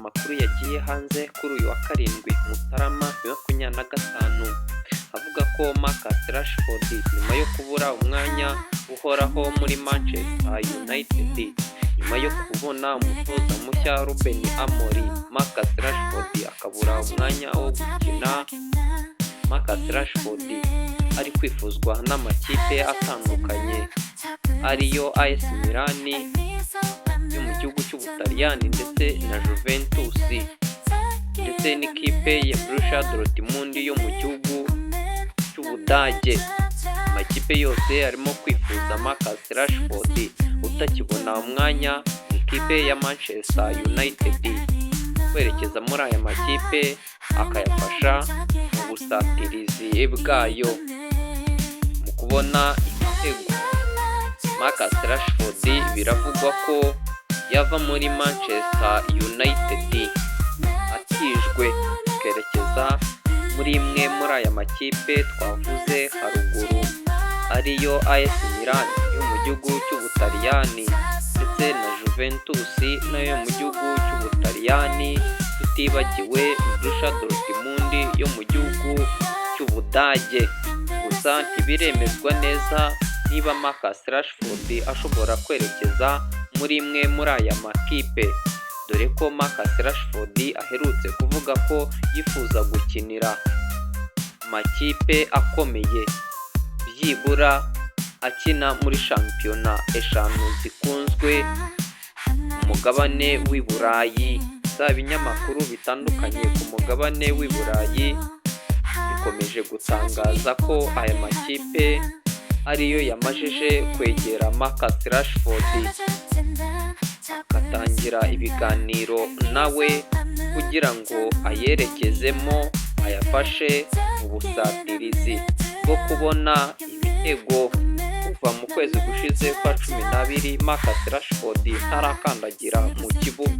amakuru yagiye hanze kuri uyu wa karindwi Mutarama 2025 avuga ko Marcus Rashford nyuma yo kubura umwanya uhoraho muri Manchester United, nyuma yo kubona umutoza mushya Ruben Amorim, Marcus Rashford akabura umwanya wo gukina. Marcus Rashford ari kwifuzwa n'amakipe atandukanye ariyo AS Milan yo mu gihugu cy'Ubutaliyani ndetse na Juventus ndetse n'ikipe ya Borussia Dortmund yo mu gihugu cy'Ubudage. Amakipe yose arimo kwifuza Marcus Rashford utakibona umwanya ikipe ya Manchester United kwerekeza muri aya makipe akayafasha mu busatirizi bwayo mu kubona ibitego. Marcus Rashford biravugwa ko yava muri Manchester United atijwe akerekeza muri imwe muri aya makipe twavuze haruguru ariyo AS Milan yo mu gihugu cy'Ubutaliyani ndetse na Juventus nayo mu gihugu cy'Ubutaliyani, tutibagiwe Borussia Dortmund yo mu gihugu cy'Ubudage. Gusa ntibiremezwa neza niba Marcus Rashford ashobora kwerekeza muri imwe muri aya makipe, dore ko Marcus Rashford aherutse kuvuga ko yifuza gukinira amakipe akomeye, byibura akina muri shampiyona eshanu zikunzwe mu mugabane w'i Burayi. Ibinyamakuru bitandukanye ku mugabane w'i Burayi bikomeje gutangaza ko aya makipe ariyo yamajije kwegera Marcus Rashford akatangira ibiganiro nawe kugira ngo ayerekezemo ayafashe mu busatirizi bwo kubona ibitego. Kuva mu kwezi gushize kwa 12 Marcus Rashford ntarakandagira mu kibuga.